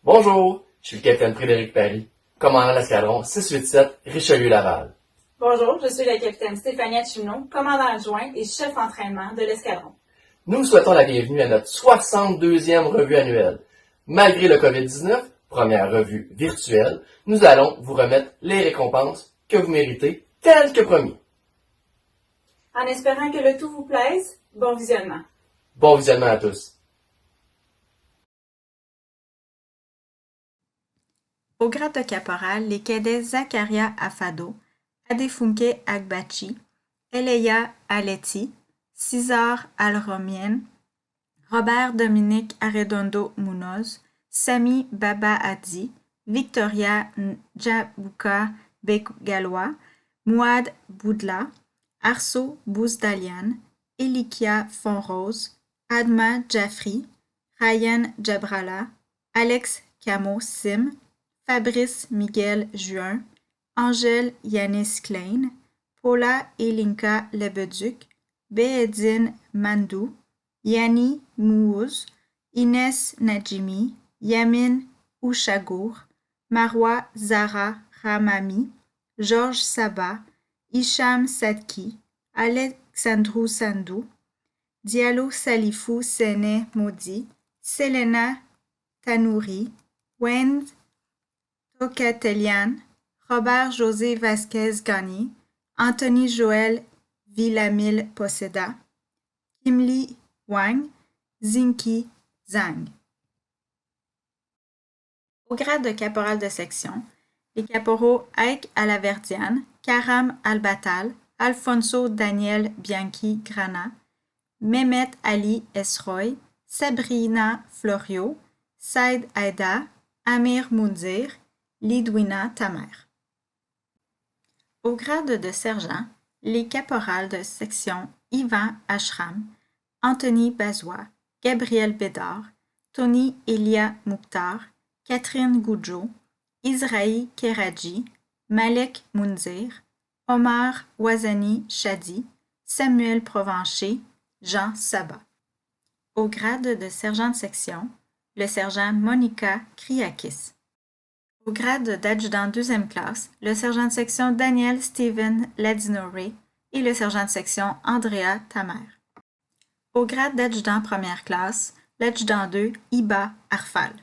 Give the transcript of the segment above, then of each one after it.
Bonjour, je suis le capitaine Frédéric Paris, commandant l'escadron 687 Richelieu-Laval. Bonjour, je suis la capitaine Stéphanie Chimneau, commandant adjoint et chef entraînement de l'escadron. Nous vous souhaitons la bienvenue à notre 62e revue annuelle. Malgré le COVID-19, première revue virtuelle, nous allons vous remettre les récompenses que vous méritez, telles que promis. En espérant que le tout vous plaise, bon visionnement. Bon visionnement à tous. Au grade de caporal, les cadets Zakaria Afado, Adefunke Agbachi, Eleya Aletti, César Alromien, Robert Dominique Arredondo Munoz, Sami Baba Adi, Victoria Njabuka Begalois, Mouad Boudla, Arso Bouzdalian, Elikia Fonrose, Adma Jaffri, Ryan Jabrala, Alex Camo Sim, Fabrice Miguel Juin, Angèle Yanis Klein, Paula Elinka Lebeduc, Beedine Mandou, Yanni Mououz, Inès Najimi, Yamin Ouchagour, Marwa Zara Ramami, Georges Saba, Hicham Sadki, Alexandrou Sandou, Diallo Salifou Sene Modi, Selena Tanouri, Wend Tocatelian, Robert José Vasquez Gagné, Anthony Joël Villamil Poseda, Kimli Wang, Zinki Zhang. Au grade de caporal de section, les caporaux Aik Alaverdian, Karam Albatal, Alfonso Daniel Bianchi Grana, Mehmet Ali Esroy, Sabrina Florio, Saïd Aïda, Amir Mounzir, Lidwina Tamer. Au grade de sergent, les caporals de section Ivan Ashram, Anthony Bazois, Gabriel Bédard, Tony Elia Mouktar, Catherine Goudjo, Israï Keradji, Malek Mounzir, Omar Ouazani Chadi, Samuel Provencher, Jean Sabat. Au grade de sergent de section, le sergent Monica Kriakis. Au grade d'adjudant deuxième classe, le sergent de section Daniel Steven Ladinore et le sergent de section Andrea Tamer. Au grade d'adjudant première classe, l'adjudant 2 Iba Arfal.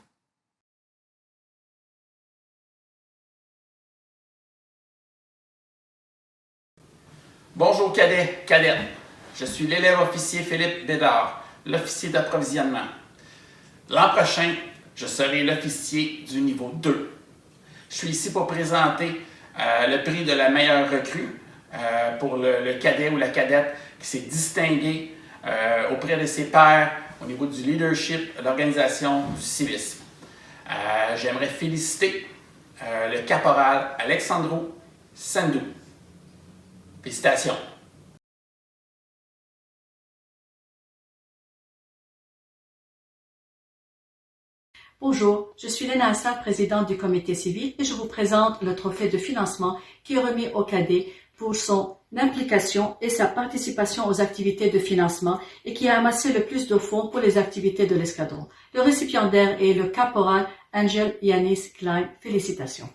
Bonjour cadets, cadettes. Je suis l'élève officier Philippe Bédard, l'officier d'approvisionnement. L'an prochain, je serai l'officier du niveau 2. Je suis ici pour présenter le prix de la meilleure recrue pour le cadet ou la cadette qui s'est distingué auprès de ses pairs au niveau du leadership, de l'organisation, du civisme. J'aimerais féliciter le caporal Alexandrou Sandou. Félicitations. Bonjour, je suis Léna Assad, présidente du comité civil et je vous présente le trophée de financement qui est remis au cadet pour son implication et sa participation aux activités de financement et qui a amassé le plus de fonds pour les activités de l'escadron. Le récipiendaire est le caporal Angel Yanis Klein. Félicitations.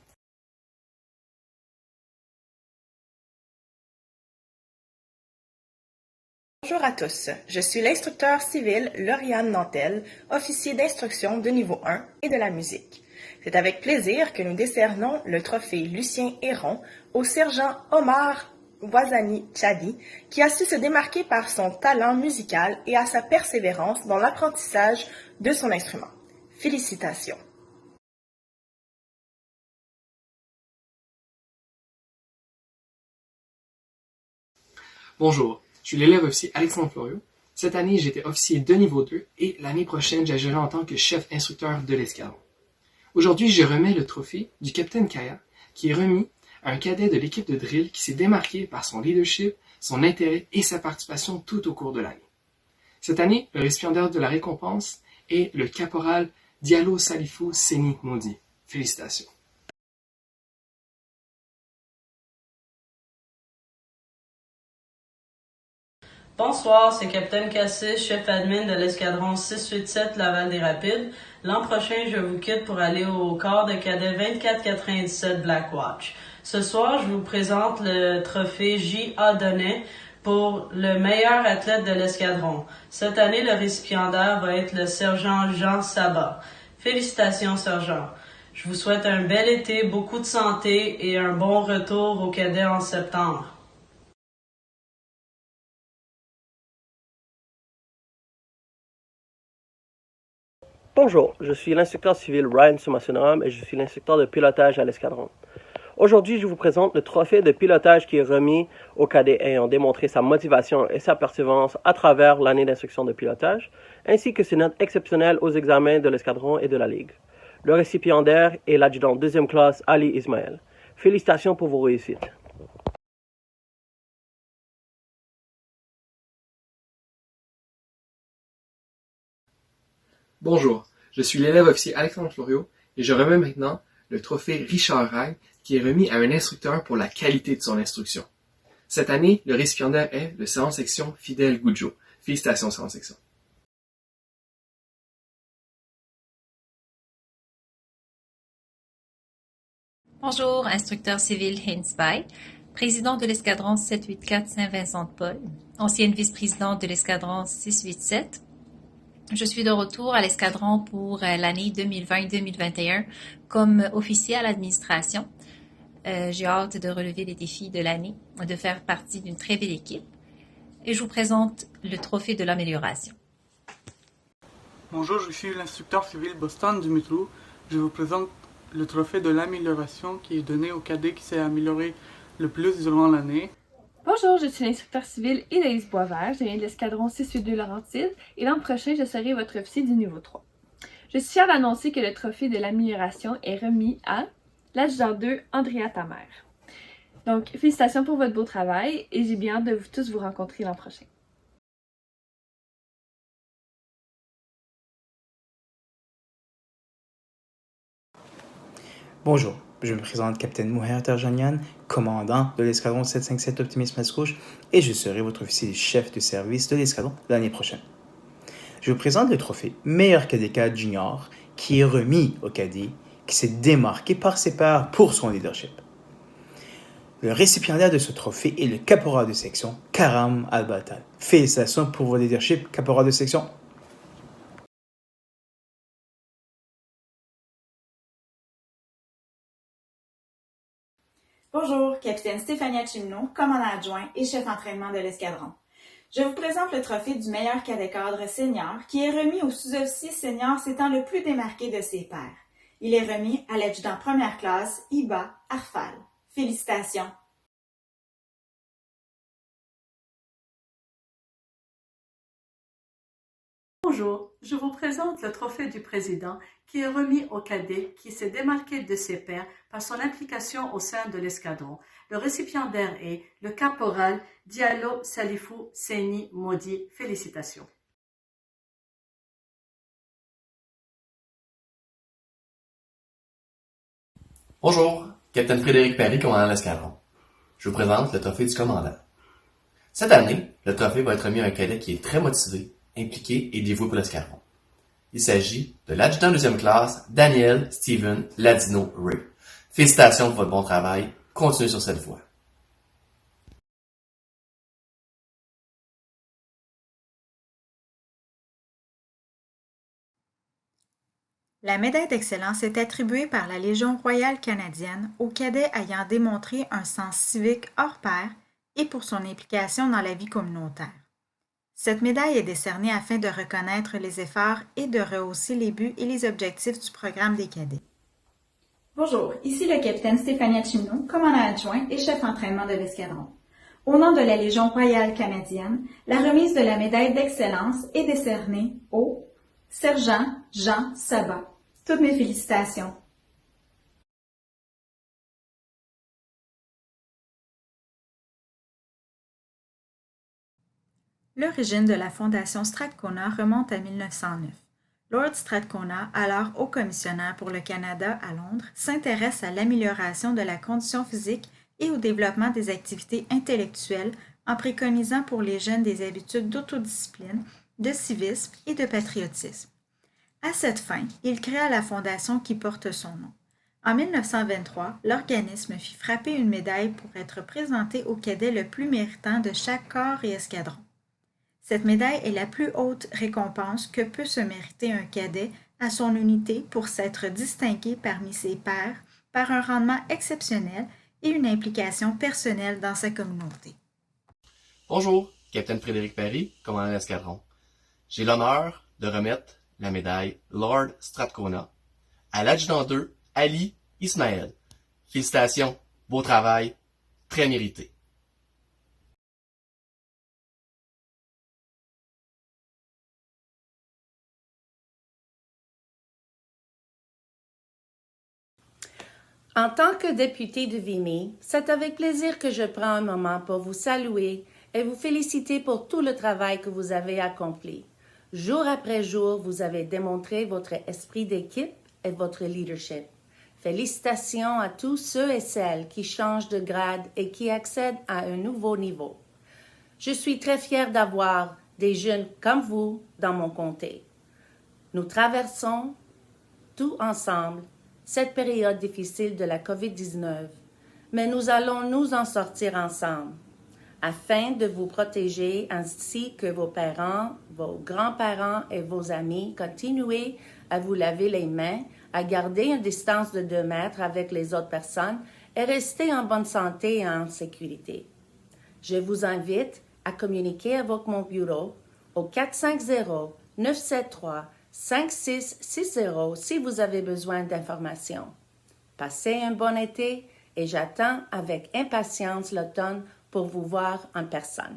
Bonjour à tous, je suis l'instructeur civil Lauriane Nantel, officier d'instruction de niveau 1 et de la musique. C'est avec plaisir que nous décernons le trophée Lucien Héron au sergent Omar Ouazani Chadi, qui a su se démarquer par son talent musical et à sa persévérance dans l'apprentissage de son instrument. Félicitations. Bonjour, je suis l'élève officier Alexandre Florio. Cette année, j'étais officier de niveau 2 et l'année prochaine, j'agirai en tant que chef instructeur de l'escadron. Aujourd'hui, je remets le trophée du capitaine Kaya, qui est remis à un cadet de l'équipe de drill qui s'est démarqué par son leadership, son intérêt et sa participation tout au cours de l'année. Cette année, le récipiendaire de la récompense est le caporal Diallo Salifou Seni Modi. Félicitations. Bonsoir, c'est Capitaine Cassis, chef admin de l'escadron 687 Laval des Rapides. L'an prochain, je vous quitte pour aller au corps de cadet 2497 Blackwatch. Ce soir, je vous présente le trophée J.A. Donnet pour le meilleur athlète de l'escadron. Cette année, le récipiendaire va être le sergent Jean Sabat. Félicitations, sergent. Je vous souhaite un bel été, beaucoup de santé et un bon retour au cadet en septembre. Bonjour, je suis l'instructeur civil Ryan Sumassunaram et je suis l'instructeur de pilotage à l'escadron. Aujourd'hui, je vous présente le trophée de pilotage qui est remis aux cadets ayant démontré sa motivation et sa persévérance à travers l'année d'instruction de pilotage, ainsi que ses notes exceptionnelles aux examens de l'escadron et de la Ligue. Le récipiendaire est l'adjudant deuxième classe Ali Ismaël. Félicitations pour vos réussites. Bonjour, je suis l'élève officier Alexandre Florio et je remets maintenant le trophée Richard Rague qui est remis à un instructeur pour la qualité de son instruction. Cette année, le récipiendaire est le sergent de section Fidèle Goudzo. Félicitations, sergent de section. Bonjour, instructeur civil Heinz Bay, président de l'escadron 784 Saint-Vincent-de-Paul, ancienne vice-présidente de l'escadron 687. Je suis de retour à l'escadron pour l'année 2020-2021 comme officier à l'administration. J'ai hâte de relever les défis de l'année, de faire partie d'une très belle équipe. Et je vous présente le trophée de l'amélioration. Bonjour, je suis l'instructeur civil Boston Dumitrou. Je vous présente le trophée de l'amélioration qui est donné au cadet qui s'est amélioré le plus durant l'année. Bonjour, je suis l'instructeur civil Héloïse Boisvert, je viens de l'escadron 682 Laurentides et l'an prochain, je serai votre officier du niveau 3. Je suis fière d'annoncer que le trophée de l'amélioration est remis à l'adjudant 2, Andrea Tamer. Donc, félicitations pour votre beau travail et j'ai bien hâte de tous vous rencontrer l'an prochain. Bonjour, je me présente Capitaine Mouher Terjanian, commandant de l'escadron 757 Optimisme Mascouche et je serai votre officier chef de service de l'escadron l'année prochaine. Je vous présente le trophée Meilleur cadet cadre junior qui est remis au cadet qui s'est démarqué par ses pairs pour son leadership. Le récipiendaire de ce trophée est le caporal de section Karam Al-Batal. Félicitations pour votre leadership, caporal de section. Bonjour, capitaine Stéphania Chimneau, commandant adjoint et chef entraînement de l'escadron. Je vous présente le trophée du meilleur cadet cadre senior qui est remis au sous-officier senior s'étant le plus démarqué de ses pairs. Il est remis à l'adjudant première classe Iba Arfal. Félicitations! Bonjour, je vous présente le trophée du président qui est remis au cadet qui s'est démarqué de ses pairs par son implication au sein de l'escadron. Le récipiendaire est le caporal Diallo Salifou Seni Modi. Félicitations. Bonjour, capitaine Frédéric Perry, commandant l'escadron. Je vous présente le trophée du commandant. Cette année, le trophée va être remis à un cadet qui est très motivé, impliqué et dévoué pour l'escadron. Il s'agit de l'adjudant deuxième classe Daniel Steven Ladino Ray. Félicitations pour votre bon travail. Continuez sur cette voie. La médaille d'excellence est attribuée par la Légion royale canadienne aux cadets ayant démontré un sens civique hors pair et pour son implication dans la vie communautaire. Cette médaille est décernée afin de reconnaître les efforts et de rehausser les buts et les objectifs du programme des cadets. Bonjour, ici le capitaine Stéphania Chimneau, commandant adjoint et chef entraînement de l'escadron. Au nom de la Légion royale canadienne, la remise de la médaille d'excellence est décernée au sergent Jean Sabat. Toutes mes félicitations. L'origine de la Fondation Strathcona remonte à 1909. Lord Strathcona, alors haut commissionnaire pour le Canada à Londres, s'intéresse à l'amélioration de la condition physique et au développement des activités intellectuelles en préconisant pour les jeunes des habitudes d'autodiscipline, de civisme et de patriotisme. À cette fin, il créa la fondation qui porte son nom. En 1923, l'organisme fit frapper une médaille pour être présenté au cadet le plus méritant de chaque corps et escadron. Cette médaille est la plus haute récompense que peut se mériter un cadet à son unité pour s'être distingué parmi ses pairs par un rendement exceptionnel et une implication personnelle dans sa communauté. Bonjour, Capitaine Frédéric Parry, commandant l'escadron. J'ai l'honneur de remettre la médaille Lord Strathcona à l'adjudant 2, Ali Ismaël. Félicitations, beau travail, très mérité. En tant que député de Vimy, c'est avec plaisir que je prends un moment pour vous saluer et vous féliciter pour tout le travail que vous avez accompli. Jour après jour, vous avez démontré votre esprit d'équipe et votre leadership. Félicitations à tous ceux et celles qui changent de grade et qui accèdent à un nouveau niveau. Je suis très fière d'avoir des jeunes comme vous dans mon comté. Nous traversons tous ensemble cette période difficile de la COVID-19, mais nous allons nous en sortir ensemble afin de vous protéger ainsi que vos parents, vos grands-parents et vos amis. Continuez à vous laver les mains, à garder une distance de 2 mètres avec les autres personnes et rester en bonne santé et en sécurité. Je vous invite à communiquer avec mon bureau au 450-973-5660 si vous avez besoin d'informations. Passez un bon été et j'attends avec impatience l'automne pour vous voir en personne.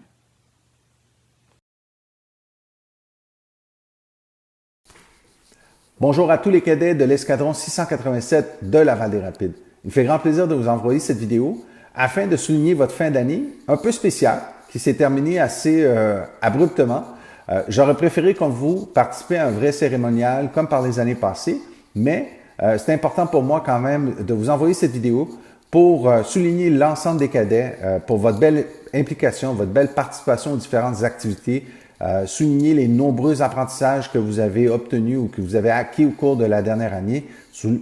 Bonjour à tous les cadets de l'escadron 687 de Laval-des-Rapides. Il me fait grand plaisir de vous envoyer cette vidéo afin de souligner votre fin d'année un peu spéciale qui s'est terminée assez abruptement. J'aurais préféré qu'on vous participiez à un vrai cérémonial comme par les années passées, mais c'est important pour moi quand même de vous envoyer cette vidéo pour souligner l'ensemble des cadets, pour votre belle implication, votre belle participation aux différentes activités, souligner les nombreux apprentissages que vous avez obtenus ou que vous avez acquis au cours de la dernière année,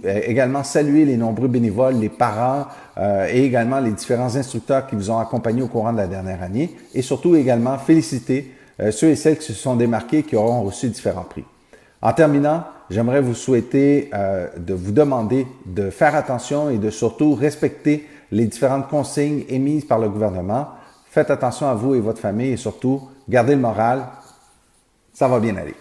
également saluer les nombreux bénévoles, les parents et également les différents instructeurs qui vous ont accompagnés au courant de la dernière année et surtout également féliciter ceux et celles qui se sont démarqués et qui auront reçu différents prix. En terminant, j'aimerais vous souhaiter de vous demander de faire attention et de surtout respecter les différentes consignes émises par le gouvernement. Faites attention à vous et votre famille et surtout, gardez le moral. Ça va bien aller.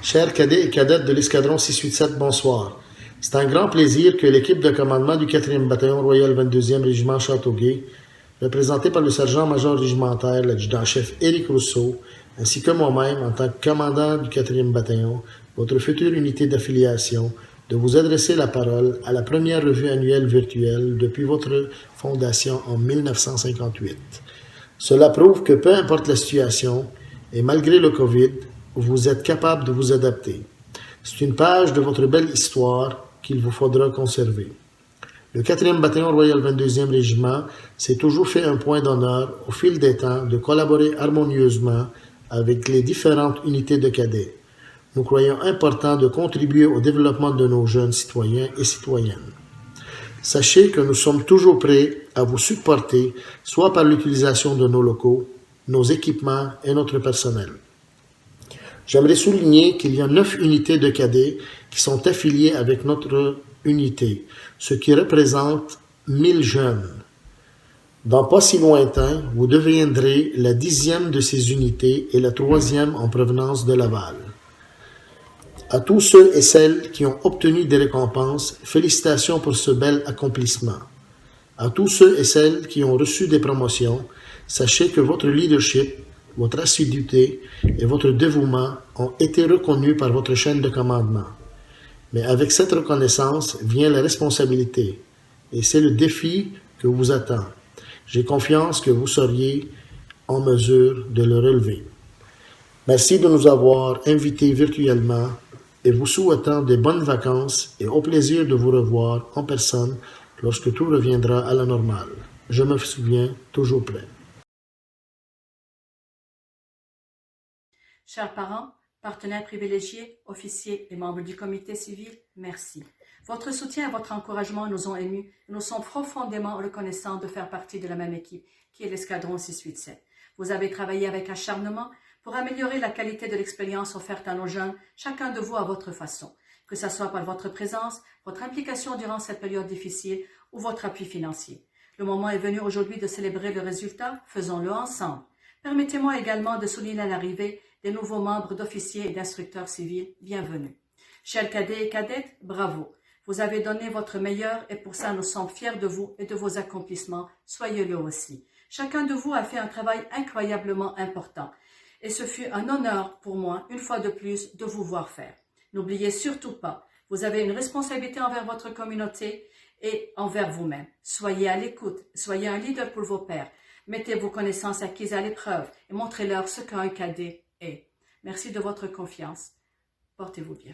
Chers cadets et cadettes de l'escadron 687, bonsoir. C'est un grand plaisir que l'équipe de commandement du 4e bataillon royal 22e régiment Châteauguay, représentée par le sergent-major régimentaire, l'adjudant-chef Éric Rousseau, ainsi que moi-même en tant que commandant du 4e bataillon, votre future unité d'affiliation, de vous adresser la parole à la première revue annuelle virtuelle depuis votre fondation en 1958. Cela prouve que peu importe la situation, et malgré le COVID, vous êtes capable de vous adapter. C'est une page de votre belle histoire qu'il vous faudra conserver. Le 4e bataillon royal 22e régiment s'est toujours fait un point d'honneur au fil des temps de collaborer harmonieusement avec les différentes unités de cadets. Nous croyons important de contribuer au développement de nos jeunes citoyens et citoyennes. Sachez que nous sommes toujours prêts à vous supporter, soit par l'utilisation de nos locaux, nos équipements et notre personnel. J'aimerais souligner qu'il y a 9 unités de cadets qui sont affiliées avec notre unité, ce qui représente 1000 jeunes. Dans pas si lointain, vous deviendrez la 10e de ces unités et la 3e en provenance de Laval. À tous ceux et celles qui ont obtenu des récompenses, félicitations pour ce bel accomplissement. À tous ceux et celles qui ont reçu des promotions, sachez que votre leadership, votre assiduité et votre dévouement ont été reconnus par votre chaîne de commandement. Mais avec cette reconnaissance vient la responsabilité, et c'est le défi que vous attend. J'ai confiance que vous seriez en mesure de le relever. Merci de nous avoir invités virtuellement et vous souhaitant de bonnes vacances et au plaisir de vous revoir en personne lorsque tout reviendra à la normale. Je me souviens, toujours prêt. Chers parents, partenaires privilégiés, officiers et membres du comité civil, merci. Votre soutien et votre encouragement nous ont émus et nous sommes profondément reconnaissants de faire partie de la même équipe qui est l'escadron 687. Vous avez travaillé avec acharnement pour améliorer la qualité de l'expérience offerte à nos jeunes, chacun de vous à votre façon, que ce soit par votre présence, votre implication durant cette période difficile ou votre appui financier. Le moment est venu aujourd'hui de célébrer le résultat, faisons-le ensemble. Permettez-moi également de souligner l'arrivée des nouveaux membres d'officiers et d'instructeurs civils. Bienvenue. Chers cadets et cadettes, bravo. Vous avez donné votre meilleur et pour ça nous sommes fiers de vous et de vos accomplissements. Soyez-le aussi. Chacun de vous a fait un travail incroyablement important et ce fut un honneur pour moi, une fois de plus, de vous voir faire. N'oubliez surtout pas, vous avez une responsabilité envers votre communauté et envers vous-même. Soyez à l'écoute, soyez un leader pour vos pairs. Mettez vos connaissances acquises à l'épreuve et montrez-leur ce qu'un cadet est. Merci de votre confiance. Portez-vous bien.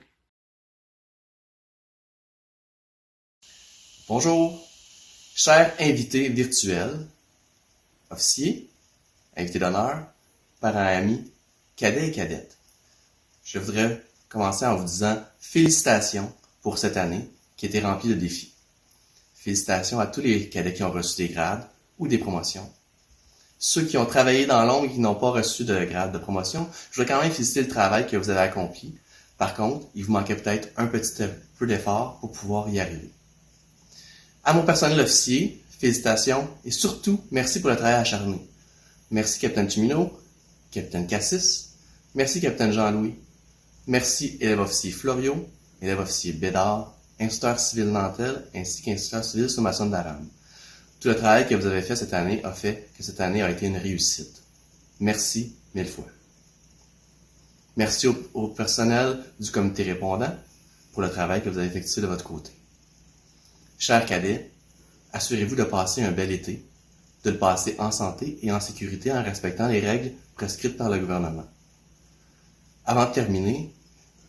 Bonjour, chers invités virtuels, officiers, invités d'honneur, parents et amis, cadets et cadettes. Je voudrais commencer en vous disant félicitations pour cette année qui a été remplie de défis. Félicitations à tous les cadets qui ont reçu des grades ou des promotions. Ceux qui ont travaillé dans l'ombre et qui n'ont pas reçu de grade de promotion, je voudrais quand même féliciter le travail que vous avez accompli. Par contre, il vous manquait peut-être un petit peu d'effort pour pouvoir y arriver. À mon personnel officier, félicitations et surtout, merci pour le travail acharné. Merci, Capitaine Chimino, Capitaine Cassis, merci, Capitaine Jean-Louis, merci, élève officier Florio, élève officier Bédard, instructeur civil Nantel, ainsi qu'instructeur civil Sommation d'Aram. Tout le travail que vous avez fait cette année a fait que cette année a été une réussite. Merci 1000 fois. Merci au personnel du comité répondant pour le travail que vous avez effectué de votre côté. Chers cadets, assurez-vous de passer un bel été, de le passer en santé et en sécurité en respectant les règles prescrites par le gouvernement. Avant de terminer,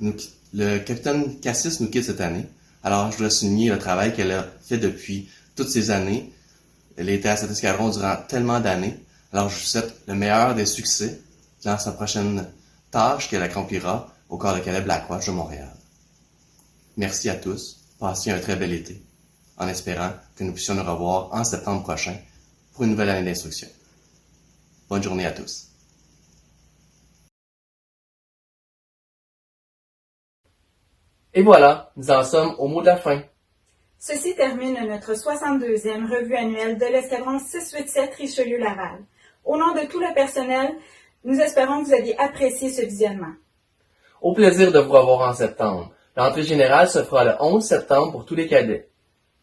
le capitaine Cassis nous quitte cette année, alors je dois souligner le travail qu'elle a fait depuis toutes ces années. Elle a été à cet escadron durant tellement d'années, alors je vous souhaite le meilleur des succès dans sa prochaine tâche qu'elle accomplira au corps de cadet Blackwatch de Montréal. Merci à tous, passez un très bel été, en espérant que nous puissions nous revoir en septembre prochain pour une nouvelle année d'instruction. Bonne journée à tous. Et voilà, nous en sommes au mot de la fin. Ceci termine notre 62e revue annuelle de l'escadron 687 Richelieu-Laval. Au nom de tout le personnel, nous espérons que vous aviez apprécié ce visionnement. Au plaisir de vous revoir en septembre. L'entrée générale se fera le 11 septembre pour tous les cadets.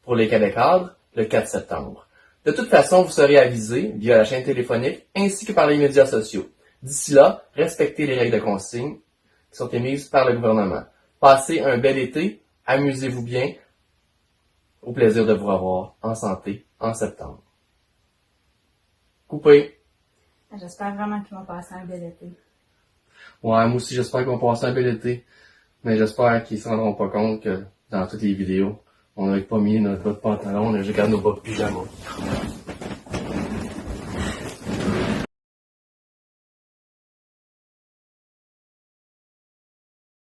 Pour les cadets cadres, le 4 septembre. De toute façon, vous serez avisés via la chaîne téléphonique ainsi que par les médias sociaux. D'ici là, respectez les règles de consigne qui sont émises par le gouvernement. Passez un bel été, amusez-vous bien. Au plaisir de vous revoir en santé en septembre. Coupé. J'espère vraiment qu'ils vont passer un bel été. Ouais, moi aussi j'espère qu'ils vont passer un bel été. Mais j'espère qu'ils ne se rendront pas compte que dans toutes les vidéos, on n'avait pas mis notre bas de pantalon, on a juste gardé nos bas de pyjama.